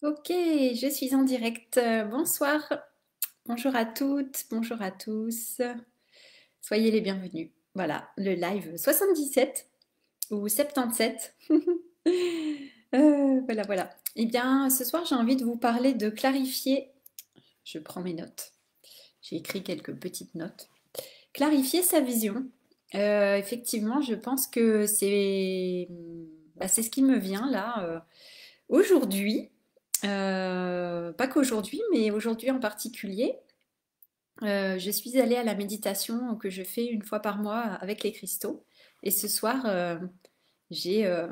Ok, je suis en direct. Bonsoir, bonjour à toutes, bonjour à tous. Soyez les bienvenus. Voilà, le live 77 ou 77. Voilà, voilà. Eh bien, ce soir, j'ai envie de vous parler de clarifier. Je prends mes notes. J'ai écrit quelques petites notes. Clarifier sa vision. Effectivement, je pense que c'est ce qui me vient là aujourd'hui. Pas qu'aujourd'hui, mais aujourd'hui en particulier. Je suis allée à la méditation que je fais une fois par mois avec les cristaux. Et ce soir, j'ai euh,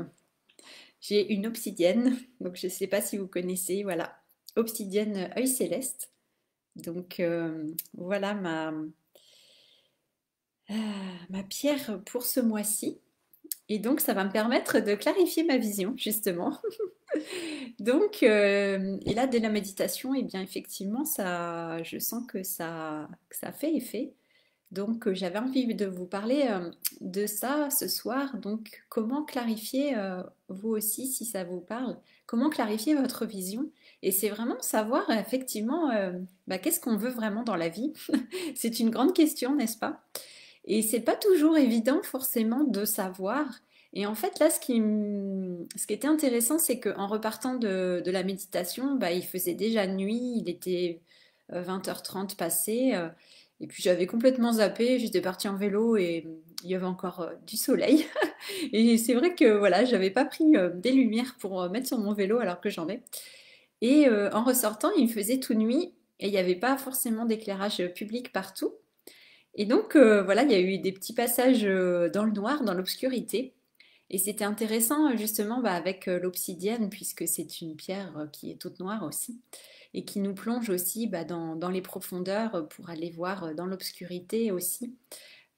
j'ai une obsidienne. Donc, je ne sais pas si vous connaissez. Voilà, obsidienne œil céleste. Donc, voilà ma pierre pour ce mois-ci. Et donc, ça va me permettre de clarifier ma vision, justement. Donc, et là, dès la méditation, eh bien, effectivement, je sens que ça fait effet. Donc, j'avais envie de vous parler de ça ce soir. Donc, comment clarifier, vous aussi, si ça vous parle, comment clarifier votre vision? Et c'est vraiment savoir, effectivement, qu'est-ce qu'on veut vraiment dans la vie? C'est une grande question, n'est-ce pas? Et c'est pas toujours évident, forcément, de savoir. Et en fait, là, ce qui était intéressant, c'est qu'en repartant de la méditation, il faisait déjà nuit, il était 20h30 passé. Et puis j'avais complètement zappé, j'étais partie en vélo et il y avait encore du soleil. Et c'est vrai que voilà, j'avais pas pris des lumières pour mettre sur mon vélo alors que j'en ai. Et en ressortant, il faisait tout nuit et il n'y avait pas forcément d'éclairage public partout. Et donc voilà, il y a eu des petits passages dans le noir, dans l'obscurité. Et c'était intéressant justement avec l'obsidienne, puisque c'est une pierre qui est toute noire aussi, et qui nous plonge aussi dans les profondeurs pour aller voir dans l'obscurité aussi.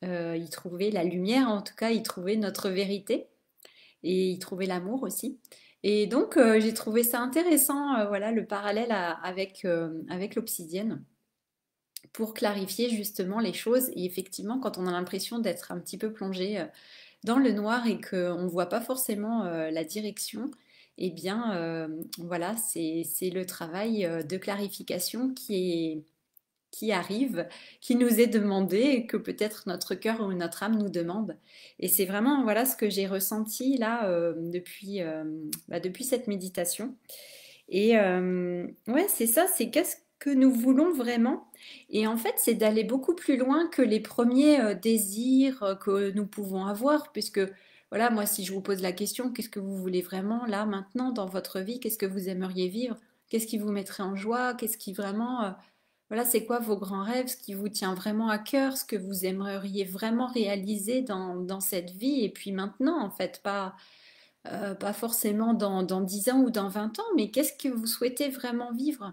Y trouver la lumière, en tout cas, y trouver notre vérité, et y trouver l'amour aussi. Et donc j'ai trouvé ça intéressant, voilà, le parallèle avec l'obsidienne pour clarifier justement les choses. Et effectivement, quand on a l'impression d'être un petit peu plongé dans le noir et qu'on ne voit pas forcément la direction, eh bien voilà, c'est le travail de clarification qui arrive, qui nous est demandé et que peut-être notre cœur ou notre âme nous demande. Et c'est vraiment voilà ce que j'ai ressenti là depuis cette méditation. Et ouais, c'est ça, c'est qu'est-ce que nous voulons vraiment. Et en fait, c'est d'aller beaucoup plus loin que les premiers désirs que nous pouvons avoir, puisque voilà, moi, si je vous pose la question, qu'est-ce que vous voulez vraiment là, maintenant, dans votre vie, qu'est-ce que vous aimeriez vivre, qu'est-ce qui vous mettrait en joie, qu'est-ce qui vraiment, voilà, c'est quoi vos grands rêves, ce qui vous tient vraiment à cœur, ce que vous aimeriez vraiment réaliser dans cette vie, et puis maintenant, en fait, pas forcément dans 10 ans ou dans 20 ans, mais qu'est-ce que vous souhaitez vraiment vivre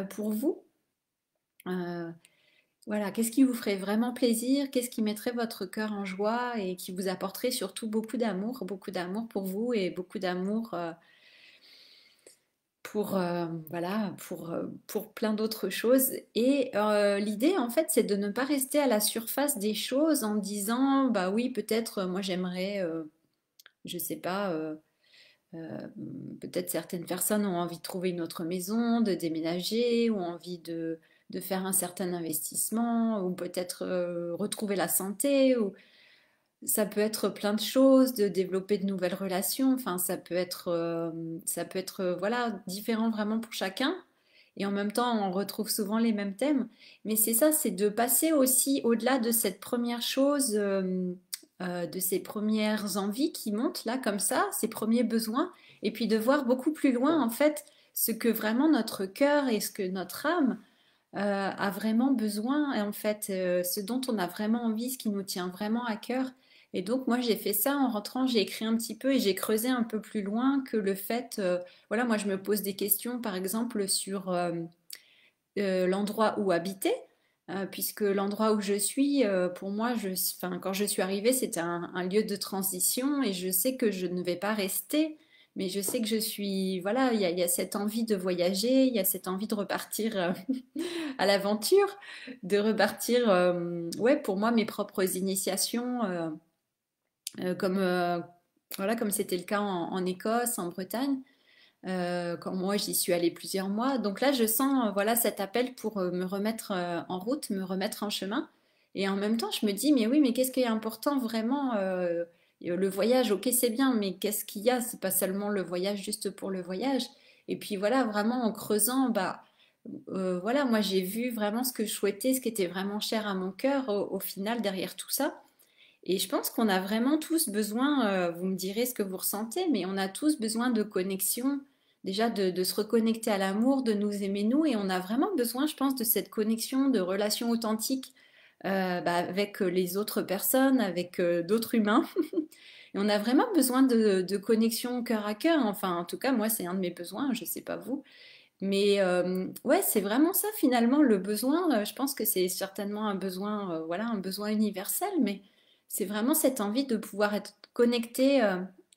pour vous? Euh, voilà, qu'est-ce qui vous ferait vraiment plaisir? Qu'est-ce qui mettrait votre cœur en joie et qui vous apporterait surtout beaucoup d'amour pour vous et beaucoup d'amour pour plein d'autres choses. Et l'idée, en fait, c'est de ne pas rester à la surface des choses en disant, bah oui, peut-être, moi j'aimerais, je sais pas. Euh, Peut-être certaines personnes ont envie de trouver une autre maison, de déménager, ou envie de faire un certain investissement, ou peut-être retrouver la santé, ou ça peut être plein de choses, de développer de nouvelles relations. Enfin, ça peut être voilà, différent vraiment pour chacun. Et en même temps, on retrouve souvent les mêmes thèmes. Mais c'est ça, c'est de passer aussi au-delà de cette première chose, de ces premières envies qui montent là comme ça, ces premiers besoins, et puis de voir beaucoup plus loin en fait ce que vraiment notre cœur et ce que notre âme a vraiment besoin, et en fait, ce dont on a vraiment envie, ce qui nous tient vraiment à cœur. Et donc, moi, j'ai fait ça en rentrant, j'ai écrit un petit peu et j'ai creusé un peu plus loin que le fait, voilà, moi, je me pose des questions, par exemple, sur l'endroit où habiter, puisque l'endroit où je suis, pour moi, enfin, quand je suis arrivée, c'était un lieu de transition et je sais que je ne vais pas rester, mais je sais que je suis, voilà, il y a cette envie de voyager, il y a cette envie de repartir à l'aventure, de repartir, ouais, pour moi, mes propres initiations, comme, voilà, comme c'était le cas en Écosse, en Bretagne. quand moi j'y suis allée plusieurs mois. Donc là, je sens voilà cet appel pour me remettre en route, me remettre en chemin. Et en même temps, je me dis, mais oui, mais qu'est-ce qui est important vraiment le voyage, ok, c'est bien, mais qu'est-ce qu'il y a? C'est pas seulement le voyage juste pour le voyage. Et puis voilà, vraiment en creusant, bah voilà, moi j'ai vu vraiment ce que je souhaitais, ce qui était vraiment cher à mon cœur au final derrière tout ça. Et je pense qu'on a vraiment tous besoin, vous me direz ce que vous ressentez, mais on a tous besoin de connexion, déjà de se reconnecter à l'amour, de nous aimer nous, et on a vraiment besoin, je pense, de cette connexion, de relations authentiques avec les autres personnes, avec d'autres humains. Et on a vraiment besoin de connexion cœur à cœur. Enfin, en tout cas, moi, c'est un de mes besoins, je sais pas vous. Mais ouais, c'est vraiment ça finalement le besoin. Je pense que c'est certainement un besoin, voilà, un besoin universel, mais c'est vraiment cette envie de pouvoir être connecté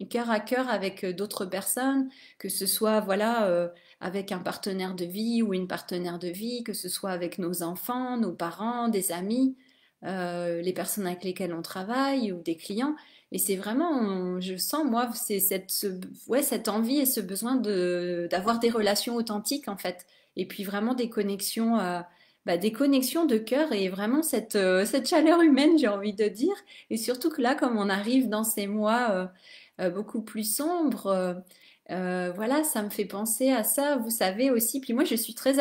cœur à cœur avec d'autres personnes, que ce soit voilà avec un partenaire de vie ou une partenaire de vie, que ce soit avec nos enfants, nos parents, des amis, les personnes avec lesquelles on travaille ou des clients. Et c'est vraiment, je sens moi, c'est ouais, cette envie et ce besoin d'avoir des relations authentiques en fait. Et puis vraiment des connexions de cœur et vraiment cette chaleur humaine, j'ai envie de dire. Et surtout que là, comme on arrive dans ces mois beaucoup plus sombres, voilà, ça me fait penser à ça, vous savez aussi. Puis moi, je suis très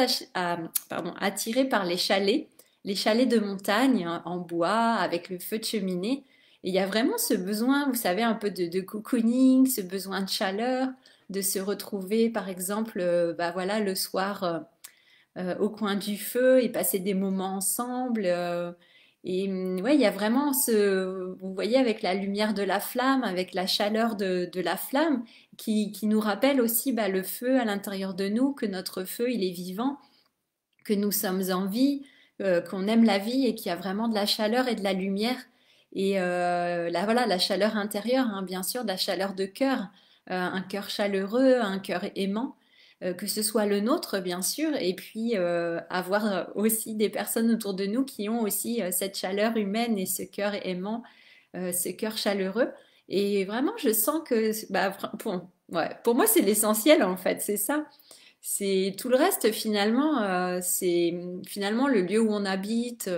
attirée par les chalets de montagne en bois avec le feu de cheminée. Et il y a vraiment ce besoin, vous savez, un peu de cocooning, ce besoin de chaleur, de se retrouver, par exemple, bah voilà, le soir au coin du feu et passer des moments ensemble. Ouais, il y a vraiment vous voyez, avec la lumière de la flamme, avec la chaleur de la flamme, qui nous rappelle aussi bah, le feu à l'intérieur de nous, que notre feu, il est vivant, que nous sommes en vie, qu'on aime la vie et qu'il y a vraiment de la chaleur et de la lumière. Et là, voilà, la chaleur intérieure, hein, bien sûr, de la chaleur de cœur, un cœur chaleureux, un cœur aimant, que ce soit le nôtre, bien sûr, et puis avoir aussi des personnes autour de nous qui ont aussi cette chaleur humaine et ce cœur aimant, ce cœur chaleureux. Et vraiment, je sens que, bah, ouais, pour moi, c'est l'essentiel en fait, c'est ça. C'est tout le reste finalement, c'est finalement le lieu où on habite.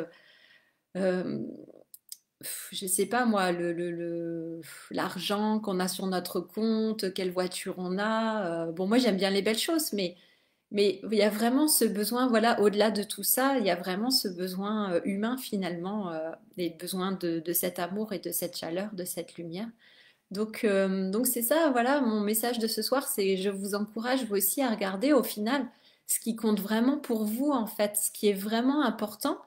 Euh, je sais pas moi, l'argent qu'on a sur notre compte, quelle voiture on a. Bon, moi j'aime bien les belles choses, mais il y a vraiment ce besoin, voilà, au-delà de tout ça, il y a vraiment ce besoin humain finalement, et besoin de cet amour et de cette chaleur, de cette lumière. Donc c'est ça, voilà, mon message de ce soir, c'est je vous encourage vous aussi à regarder au final ce qui compte vraiment pour vous en fait, ce qui est vraiment important.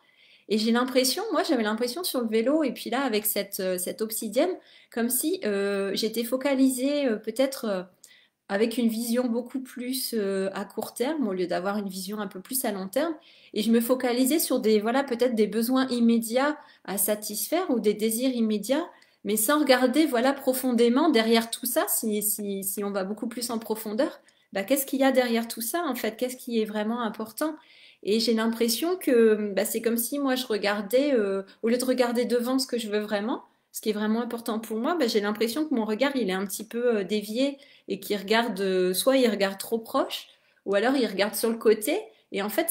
Et j'ai l'impression, moi j'avais l'impression sur le vélo et puis là avec cette obsidienne, comme si j'étais focalisée peut-être avec une vision beaucoup plus à court terme au lieu d'avoir une vision un peu plus à long terme. Et je me focalisais sur des, voilà, peut-être des besoins immédiats à satisfaire ou des désirs immédiats, mais sans regarder, voilà, profondément derrière tout ça, si on va beaucoup plus en profondeur, bah, qu'est-ce qu'il y a derrière tout ça, en fait? Qu'est-ce qui est vraiment important? Et j'ai l'impression que bah, c'est comme si moi je regardais, au lieu de regarder devant ce que je veux vraiment, ce qui est vraiment important pour moi, bah, j'ai l'impression que mon regard il est un petit peu dévié et qui regarde, soit il regarde trop proche, ou alors il regarde sur le côté. Et en fait,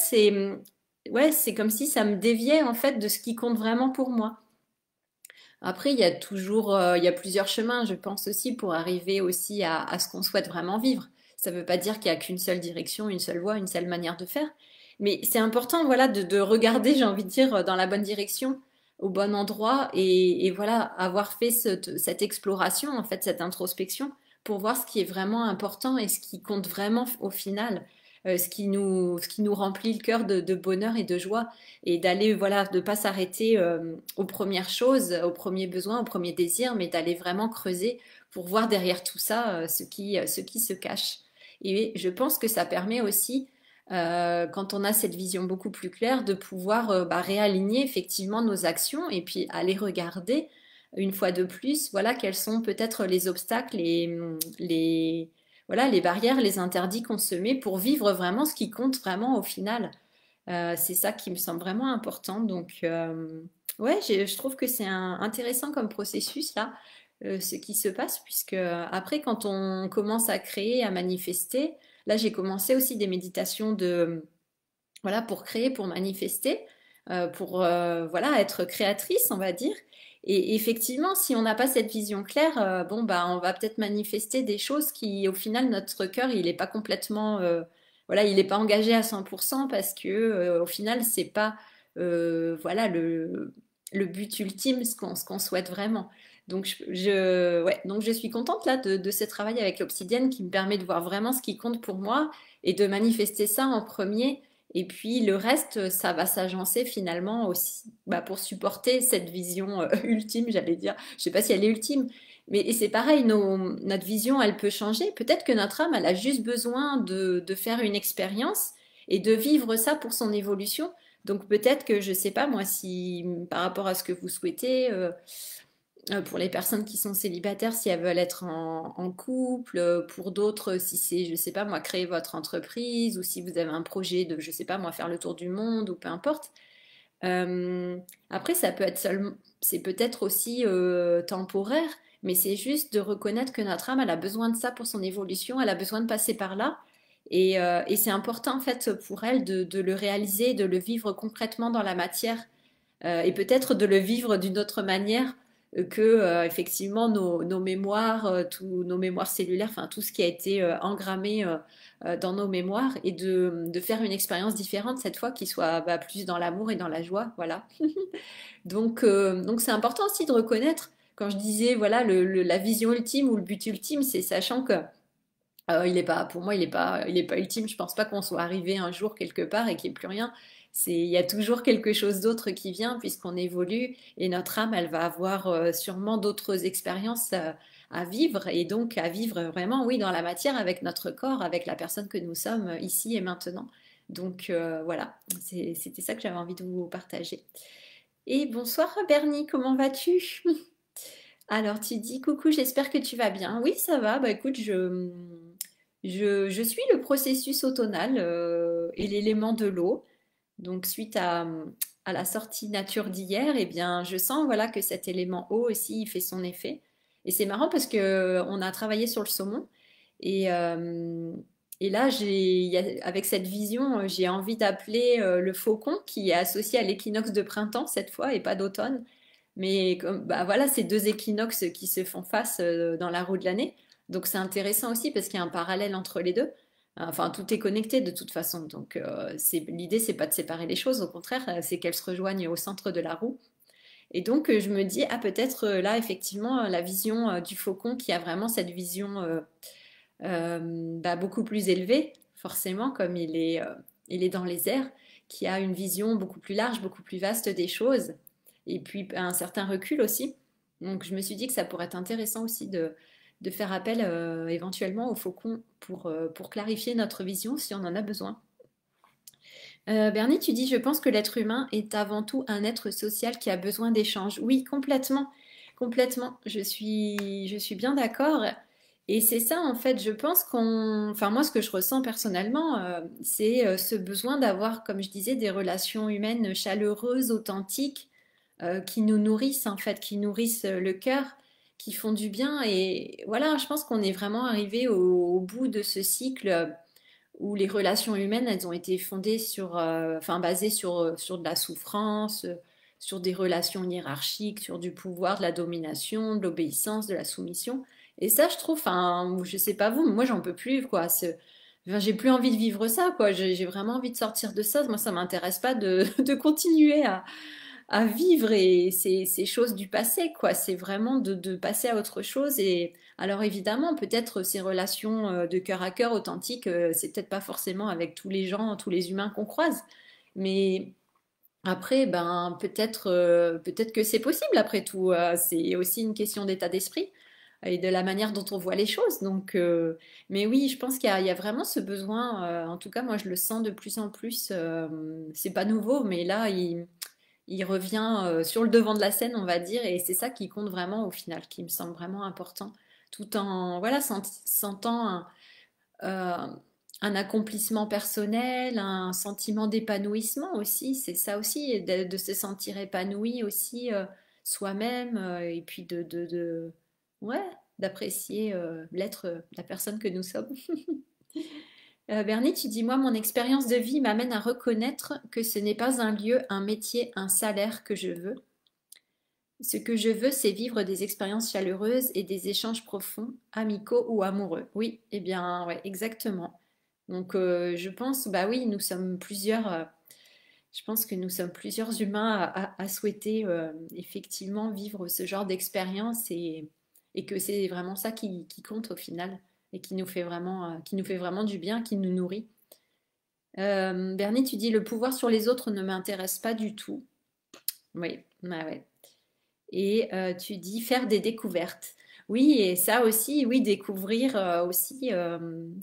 ouais, c'est comme si ça me déviait en fait de ce qui compte vraiment pour moi. Après, il y a toujours, il y a plusieurs chemins, je pense aussi, pour arriver aussi à ce qu'on souhaite vraiment vivre. Ça ne veut pas dire qu'il n'y a qu'une seule direction, une seule voie, une seule manière de faire. Mais c'est important, voilà, de regarder, j'ai envie de dire, dans la bonne direction, au bon endroit, et voilà, avoir fait cette exploration, en fait, cette introspection, pour voir ce qui est vraiment important et ce qui compte vraiment au final, ce qui nous remplit le cœur de bonheur et de joie et d'aller, voilà, de pas s'arrêter aux premières choses, aux premiers besoins, aux premiers désirs, mais d'aller vraiment creuser pour voir derrière tout ça ce qui se cache. Et je pense que ça permet aussi, quand on a cette vision beaucoup plus claire, de pouvoir bah, réaligner effectivement nos actions et puis aller regarder une fois de plus, voilà, quels sont peut-être les obstacles, voilà, les barrières, les interdits qu'on se met pour vivre vraiment ce qui compte vraiment au final. C'est ça qui me semble vraiment important. Donc, ouais, je trouve que c'est intéressant comme processus là. ce qui se passe, puisque après, quand on commence à créer, à manifester, là j'ai commencé aussi des méditations voilà, pour créer, pour manifester, pour voilà, être créatrice, on va dire. Et effectivement, si on n'a pas cette vision claire, bon, bah, on va peut-être manifester des choses qui, au final, notre cœur, il n'est pas complètement, voilà, il n'est pas engagé à 100% parce que, au final, c'est pas, voilà, le but ultime, ce qu'on souhaite vraiment. Donc, ouais, donc, je suis contente là de ce travail avec l'obsidienne qui me permet de voir vraiment ce qui compte pour moi et de manifester ça en premier et puis le reste, ça va s'agencer finalement aussi bah, pour supporter cette vision ultime, j'allais dire. Je sais pas si elle est ultime, mais et c'est pareil, notre vision, elle peut changer. Peut-être que notre âme, elle a juste besoin de faire une expérience et de vivre ça pour son évolution. Donc peut-être que je sais pas moi si par rapport à ce que vous souhaitez, pour les personnes qui sont célibataires, si elles veulent être en couple, pour d'autres, si c'est, je sais pas moi, créer votre entreprise, ou si vous avez un projet de, je sais pas moi, faire le tour du monde, ou peu importe. Euh, Après, ça peut être seulement, c'est peut-être aussi temporaire, mais c'est juste de reconnaître que notre âme, elle a besoin de ça pour son évolution, elle a besoin de passer par là. Et c'est important en fait pour elle de le réaliser, de le vivre concrètement dans la matière et peut-être de le vivre d'une autre manière que effectivement nos mémoires, tous nos mémoires cellulaires, enfin tout ce qui a été engrammé dans nos mémoires et de faire une expérience différente cette fois qui soit bah, plus dans l'amour et dans la joie, voilà. Donc c'est important aussi de reconnaître, quand je disais voilà la vision ultime ou le but ultime, c'est sachant que il est pas, pour moi, il est pas ultime. Je pense pas qu'on soit arrivé un jour quelque part et qu'il n'y ait plus rien. Il y a toujours quelque chose d'autre qui vient puisqu'on évolue et notre âme, elle va avoir sûrement d'autres expériences à vivre et donc à vivre vraiment, oui, dans la matière avec notre corps, avec la personne que nous sommes ici et maintenant. Donc voilà, c'était ça que j'avais envie de vous partager. Et bonsoir Bernie, comment vas-tu? Alors tu dis coucou, j'espère que tu vas bien. Oui, ça va. Bah écoute, je suis le processus automnal et l'élément de l'eau. Donc suite à la sortie nature d'hier, eh bien je sens voilà que cet élément eau aussi il fait son effet. Et c'est marrant parce que on a travaillé sur le saumon et et là avec cette vision, j'ai envie d'appeler le faucon qui est associé à l'équinoxe de printemps cette fois et pas d'automne. Mais comme, bah voilà, c'est deux équinoxes qui se font face dans la roue de l'année. Donc c'est intéressant aussi parce qu'il y a un parallèle entre les deux. Enfin, tout est connecté de toute façon. Donc l'idée, c'est pas de séparer les choses. Au contraire, c'est qu'elles se rejoignent au centre de la roue. Et donc je me dis, ah peut-être là, effectivement, la vision du faucon qui a vraiment cette vision bah, beaucoup plus élevée, forcément, comme il est dans les airs, qui a une vision beaucoup plus large, beaucoup plus vaste des choses, et puis un certain recul aussi. Donc je me suis dit que ça pourrait être intéressant aussi de faire appel éventuellement au faucon pour clarifier notre vision si on en a besoin. Bernie, tu dis, je pense que l'être humain est avant tout un être social qui a besoin d'échanges. Oui, complètement, complètement. Je suis bien d'accord. Et c'est ça, en fait, je pense enfin, moi, ce que je ressens personnellement, c'est ce besoin d'avoir, comme je disais, des relations humaines chaleureuses, authentiques, qui nous nourrissent, en fait, qui nourrissent le cœur, qui font du bien. Et voilà, je pense qu'on est vraiment arrivé au bout de ce cycle où les relations humaines, elles ont été fondées sur, enfin basées sur de la souffrance, sur des relations hiérarchiques, sur du pouvoir, de la domination, de l'obéissance, de la soumission. Et ça, je trouve, enfin, je sais pas vous, mais moi j'en peux plus, quoi. Enfin, j'ai plus envie de vivre ça, quoi. J'ai vraiment envie de sortir de ça. Moi, ça m'intéresse pas de continuer à vivre et ces choses du passé, quoi. C'est vraiment de passer à autre chose. Et alors évidemment, peut-être ces relations de cœur à cœur authentiques, c'est peut-être pas forcément avec tous les gens, tous les humains qu'on croise, mais après, ben peut-être que c'est possible. Après tout, c'est aussi une question d'état d'esprit et de la manière dont on voit les choses. Donc, mais oui, je pense il y a vraiment ce besoin. En tout cas, moi, je le sens de plus en plus. C'est pas nouveau, mais là, il revient sur le devant de la scène, on va dire, et c'est ça qui compte vraiment au final, qui me semble vraiment important, tout en voilà sentant euh, un accomplissement personnel, un sentiment d'épanouissement aussi, c'est ça aussi, de se sentir épanoui aussi soi-même, et puis Ouais, d'apprécier l'être, la personne que nous sommes. Bernie, tu dis, moi, mon expérience de vie m'amène à reconnaître que ce n'est pas un lieu, un métier, un salaire que je veux. Ce que je veux, c'est vivre des expériences chaleureuses et des échanges profonds, amicaux ou amoureux. Oui, eh bien, ouais, exactement. Donc, je pense, bah oui, nous sommes plusieurs. Je pense que nous sommes plusieurs humains à souhaiter effectivement vivre ce genre d'expérience et que c'est vraiment ça qui compte au final et qui nous fait vraiment du bien, qui nous nourrit. Bernie, tu dis le pouvoir sur les autres ne m'intéresse pas du tout. Oui, ouais, ouais. Et tu dis faire des découvertes. Oui, et ça aussi, oui, découvrir aussi,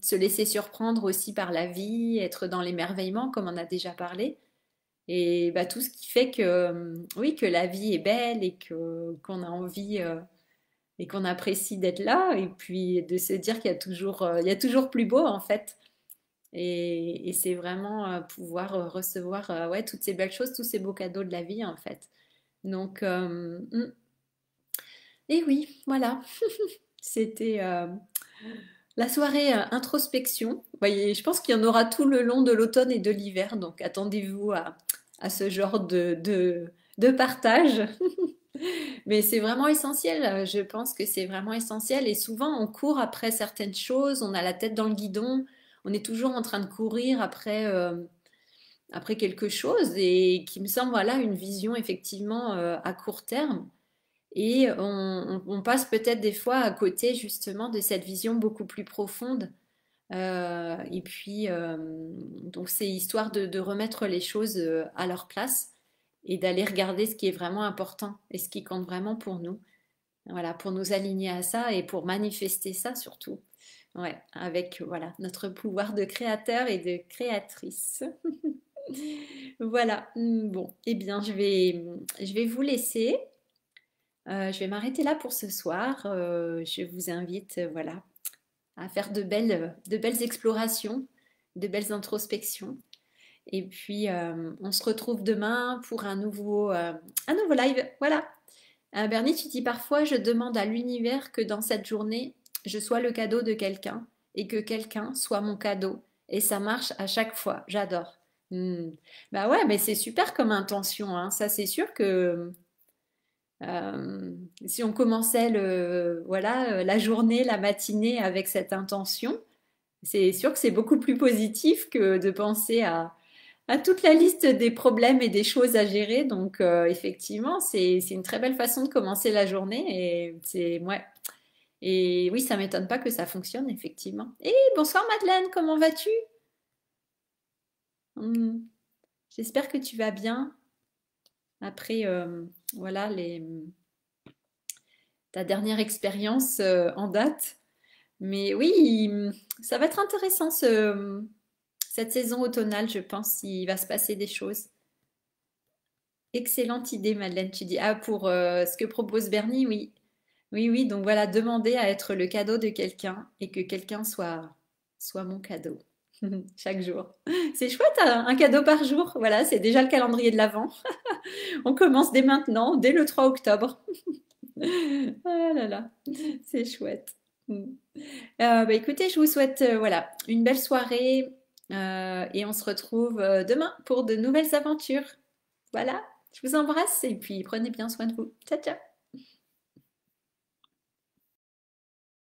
se laisser surprendre aussi par la vie, être dans l'émerveillement, comme on a déjà parlé. Et bah, tout ce qui fait que, oui, que la vie est belle et que qu'on a envie et qu'on apprécie d'être là. Et puis de se dire il y a toujours plus beau en fait. Et c'est vraiment pouvoir recevoir ouais, toutes ces belles choses, tous ces beaux cadeaux de la vie en fait. Donc, et oui, voilà, c'était la soirée introspection. Vous voyez, je pense qu'il y en aura tout le long de l'automne et de l'hiver, donc attendez-vous à ce genre de partage. Mais c'est vraiment essentiel, je pense que c'est vraiment essentiel. Et souvent, on court après certaines choses, on a la tête dans le guidon, on est toujours en train de courir après, après quelque chose et qui me semble, voilà, une vision effectivement à court terme. Et on passe peut-être des fois à côté justement de cette vision beaucoup plus profonde. Et puis, donc c'est histoire de remettre les choses à leur place et d'aller regarder ce qui est vraiment important et ce qui compte vraiment pour nous. Voilà, pour nous aligner à ça et pour manifester ça surtout. Ouais, avec voilà notre pouvoir de créateur et de créatrice. Voilà. Bon, eh bien, je vais vous laisser. Je vais m'arrêter là pour ce soir. Je vous invite, voilà, à faire de belles explorations, de belles introspections. Et puis, on se retrouve demain pour un nouveau live. Voilà. Bernie, tu dis parfois, je demande à l'univers que dans cette journée, je sois le cadeau de quelqu'un et que quelqu'un soit mon cadeau. Et ça marche à chaque fois. J'adore. Hmm. Bah ouais, mais c'est super comme intention, hein. Ça, c'est sûr que euh, si on commençait voilà, la journée, la matinée avec cette intention, c'est sûr que c'est beaucoup plus positif que de penser à toute la liste des problèmes et des choses à gérer. Donc, effectivement, c'est une très belle façon de commencer la journée. Et ouais. Et oui, ça m'étonne pas que ça fonctionne, effectivement. Et bonsoir Madeleine, comment vas-tu? Hmm, j'espère que tu vas bien après, voilà, ta dernière expérience en date. Mais oui, ça va être intéressant cette saison automnale, je pense, il va se passer des choses. Excellente idée, Madeleine. Tu dis, ah, pour ce que propose Bernie, oui. Oui, oui, donc voilà, demander à être le cadeau de quelqu'un et que quelqu'un soit mon cadeau chaque jour. C'est chouette, hein, un cadeau par jour. Voilà, c'est déjà le calendrier de l'Avent. On commence dès maintenant, dès le 3 octobre. Ah là là, c'est chouette. Mm. Bah, écoutez, je vous souhaite voilà, une belle soirée et on se retrouve demain pour de nouvelles aventures. Voilà, je vous embrasse et puis prenez bien soin de vous. Ciao, ciao.